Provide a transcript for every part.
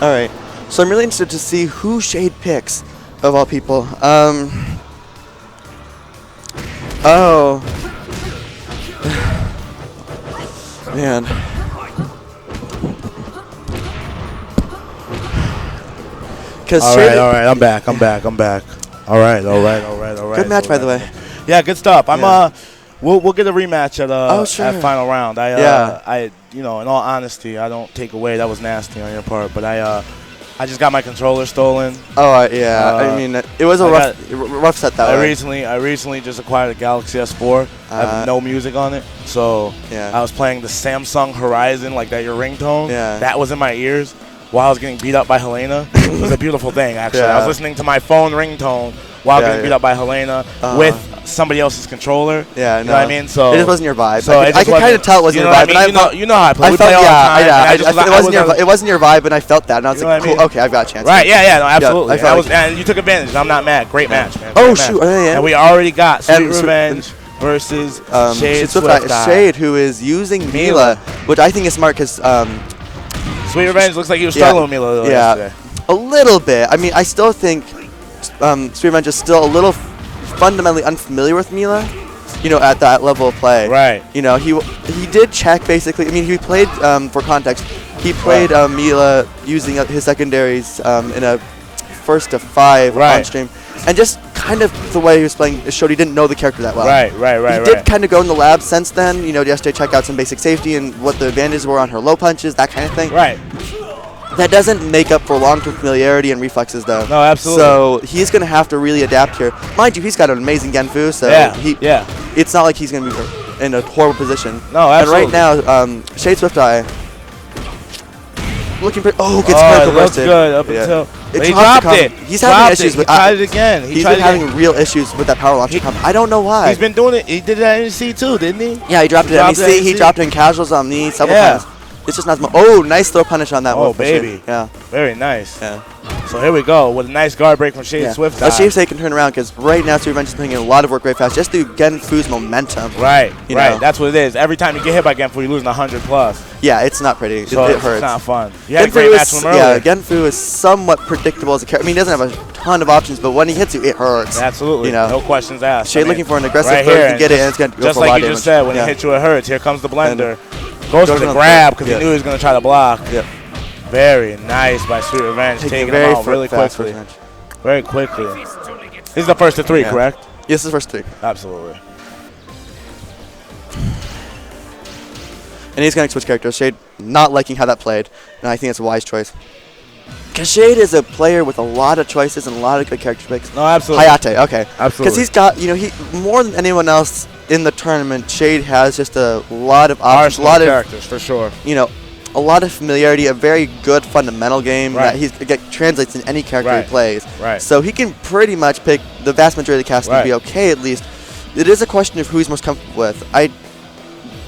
All right. So I'm really interested to see who Shade picks, of all people. Oh. Man. All right. I'm back. All right. Good match, by the way. Yeah, good stuff. We'll get a rematch at final round. In all honesty, I don't take away. That was nasty on your part, but I just got my controller stolen. Oh yeah, I mean it was a rough set that way. I recently just acquired a Galaxy S4. I have no music on it, so I was playing the Samsung Horizon, like that your ringtone. Yeah. That was in my ears while I was getting beat up by Helena. It was a beautiful thing, actually. I was listening to my phone ringtone while getting beat up by Helena with somebody else's controller. Yeah, you know what I mean? So it just wasn't your vibe. So I could kind of tell it wasn't your vibe. You know how I play. We play all the time. It wasn't your vibe, and I felt that, and I was like, cool, okay, I've got a chance. Right? Yeah, no, absolutely. Yeah, and you took advantage. I'm not mad. Great match, man. Oh shoot! And we already got Sweet Revenge versus Shade Swifteye. Shade, who is using Mila, which I think is smart because Sweet Revenge looks like he was struggling with Mila yesterday. A little bit. I mean, I still think Sweet Revenge is still a little fundamentally unfamiliar with Mila, at that level of play. Right. He did check basically. I mean, he played for context. He played Mila using his secondaries in a 1st to 5 on stream, and just kind of the way he was playing showed he didn't know the character that well. Right. He did kind of go in the lab since then. Yesterday check out some basic safety and what the advantages were on her low punches, that kind of thing. Right. That doesn't make up for long-term familiarity and reflexes, though. No, absolutely. So he's going to have to really adapt here. Mind you, he's got an amazing Genfu, so it's not like he's going to be in a horrible position. No, absolutely. And right now, Shade Swifteye looking pretty. Oh, gets critical roasted. Good up until he dropped it. He's having issues with. He tried it again. He's been having real issues with that power launcher comp. I don't know why. He's been doing it. He did that in C too, didn't he? Yeah, he dropped it in NEC. He dropped it in casuals on me several times. It's just not. Oh, nice throw punish on that one. Oh, baby. Yeah. Very nice. Yeah. So here we go with a nice guard break from Shade Swifteye. Let's see if they can turn around, because right now Sweet Revenge is putting in a lot of work very fast just through Genfu's momentum. Right. That's what it is. Every time you get hit by Genfu, you're losing 100+. Yeah, it's not pretty. So it hurts. It's not fun. You had a great match with him earlier. Yeah, Genfu is somewhat predictable as a character. I mean, he doesn't have a ton of options, but when he hits you, it hurts. Absolutely. No questions asked. Shade looking for an aggressive third to get it, and it's going to go for a lot of damage. Just like you just said, when he hits you, it hurts. Here comes the blender. Goes for the grab because he knew he was going to try to block. Yep. Very nice by Sweet Revenge, taking him out really quickly. Very quickly. This is the first of 3, correct? Yes, this is the first 3. Absolutely. And he's going to switch characters. Shade not liking how that played, and I think it's a wise choice. Because Shade is a player with a lot of choices and a lot of good character picks. No, absolutely. Hayate, okay. Absolutely. Because he's got, he more than anyone else in the tournament, Shade has just a lot of options. A lot of characters, for sure. A lot of familiarity, a very good fundamental game that translates in any character he plays. Right. So he can pretty much pick the vast majority of the cast to be okay, at least. It is a question of who he's most comfortable with. I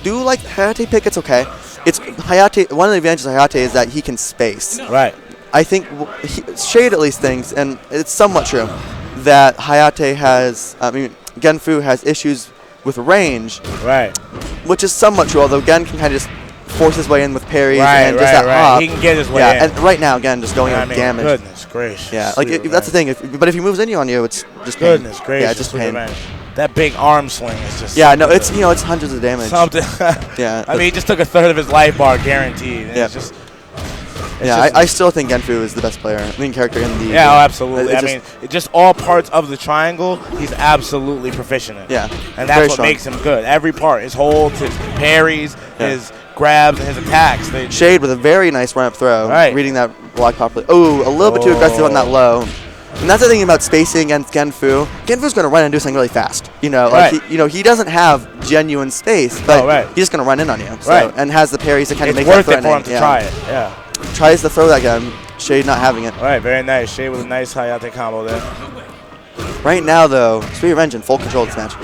do like the Hayate pick. It's okay. It's Hayate. One of the advantages of Hayate is that he can space. Right. I think Shade at least thinks, and it's somewhat true, that Hayate has, Genfu has issues with range. Right. Which is somewhat true, although Gen can kind of just force his way in with parries and just that hop. He can get his way in. And right now, again, just going in with damage. Goodness gracious. Yeah, that's the thing. But if he moves into on you, it's just pain. Goodness gracious. Yeah, just pain. That big arm swing is just. Yeah, no, it's it's hundreds of damage. Something. Yeah. I mean, he just took a third of his life bar guaranteed. And it's just. I still think Genfu is the best player, character in the game. Absolutely. Just all parts of the triangle, he's absolutely proficient in. Yeah. And that's what makes him good. Every part, his holds, his parries, his grabs, and his attacks. Shade with a very nice run-up throw. Right. Reading that block properly. Oh, a little bit too aggressive on that low. And that's the thing about spacing against Genfu. Genfu's going to run and do something really fast. He doesn't have genuine space, but he's just going to run in on you. So, and has the parries to kind of make that threatening. It's worth it for him to try it. Yeah. Tries to throw that gun. Shade not having it. All right, very nice. Shade with a nice Hayate combo there. Right now, though, Sweet Revenge in full control of this match.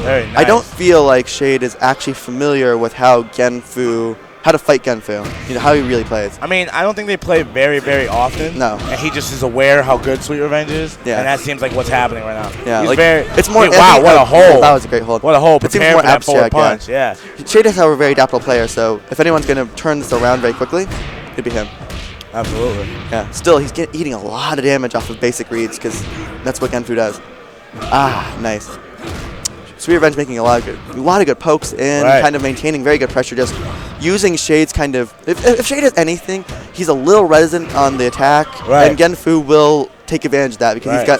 Very nice. I don't feel like Shade is actually familiar with how Genfu how to fight Genfu. You know, how he really plays. I mean, I don't think they play very, very often. No. And he just is aware how good Sweet Revenge is. Yeah. And that seems like what's happening right now. Yeah. He's like, very. It's more. Wow, what a hold. That was a great hold. What a hold. It seems Prepare more for that forward abstract. punch. Yeah. Shade is, however, a very adaptable player, so if anyone's going to turn this around very quickly, it'd be him. Absolutely. Yeah. Still, he's eating a lot of damage off of basic reads because that's what Genfu does. Ah, nice. Sweet Revenge making a lot of good pokes in, kind of maintaining very good pressure, just using Shade's kind of... If Shade has anything, he's a little reticent on the attack, and Genfu will take advantage of that because he's got...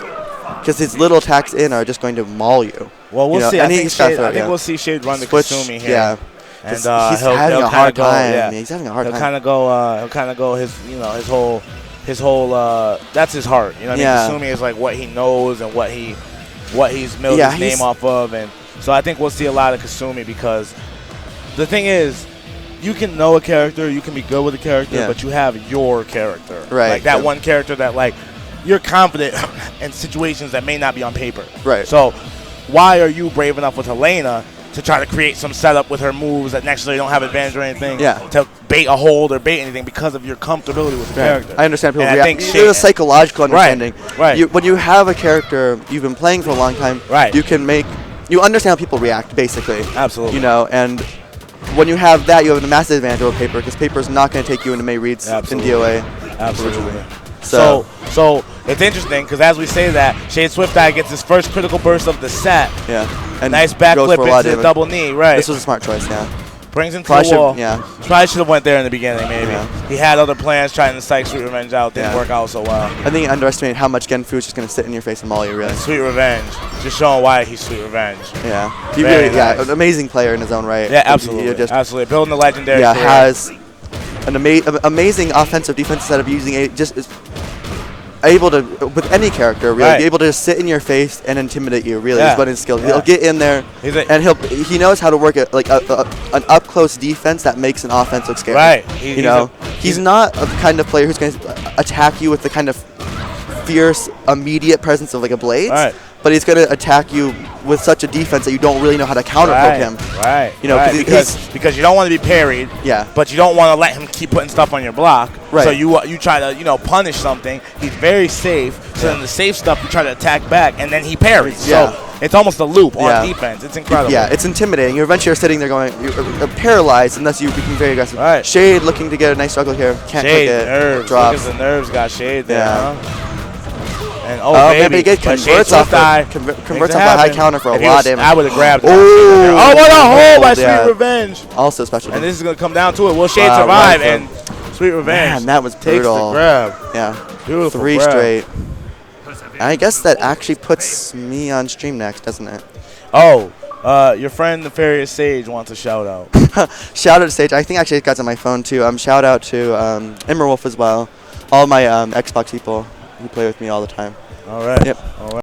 Because his little attacks in are just going to maul you. Well, we'll see. I think we'll see Shade run the Kasumi here. Yeah. And he's having a hard time. Yeah. He's having a hard time. He'll kind of go his whole that's his heart. You know what I mean? Kasumi is like what he knows and what he's milled his name off of, and so I think we'll see a lot of Kasumi because the thing is, you can know a character, you can be good with a character, but you have your character. Right. Like that one character that like you're confident in situations that may not be on paper. Right. So why are you brave enough with Helena to try to create some setup with her moves that necessarily don't have advantage or anything to bait a hold or bait anything because of your comfortability with the character? I understand people react. There's a psychological understanding. Right. When you have a character you've been playing for a long time, you understand how people react, basically. Absolutely. You know, and when you have that, you have a massive advantage over paper because paper is not going to take you into May reads in DOA. Absolutely. So it's interesting because as we say that, Shade Swifteye gets his first critical burst of the set. Yeah. And nice backflip into the double knee. Right. This was a smart choice. Yeah. Brings him to the wall. Yeah. Probably should have went there in the beginning, maybe. Yeah. He had other plans trying to psych Sweet Revenge out. Didn't work out so well. I think he underestimated how much Genfu is just going to sit in your face and maul you, really. And Sweet Revenge. Just showing why he's Sweet Revenge. Yeah. He really, an amazing player in his own right. Yeah, absolutely. Absolutely. Building the legendary career. Has an amazing offensive defensive setup using able to, with any character, really, be able to just sit in your face and intimidate you, really, is one of his skills. He'll get in there, and he knows how to work at, like, an up-close defense that makes an offense look scary. Right. He's not a kind of player who's going to attack you with the kind of fierce, immediate presence of, like, a Blades. Right. But he's going to attack you with such a defense that you don't really know how to counterpoke him. Right. You know, because you don't want to be parried. Yeah. But you don't want to let him keep putting stuff on your block. Right. So you try to punish something. He's very safe. So then the safe stuff you try to attack back, and then he parries. Yeah. So it's almost a loop on defense. It's incredible. Yeah, it's intimidating. You're eventually sitting there going, you're paralyzed unless you become very aggressive. Right. Shade looking to get a nice struggle here. Can't take it. Nerves. Drops. Look at the nerves got Shade there. Huh? And maybe he converts off a high counter for a lot of damage. I would have grabbed it. Oh, what a hold by Sweet Revenge. Also special. And this is going to come down to it. Will Shade survive? And Sweet Revenge Man, that was brutal. Takes the grab. Yeah. Beautiful 3 grab. straight. I guess that actually puts me on stream next, doesn't it? Oh, your friend Nefarious Sage wants a shout out. Shout out to Sage. I think actually it got on my phone too. Shout out to Immerwolf as well. All my Xbox people who play with me all the time. All right. Yep. All right.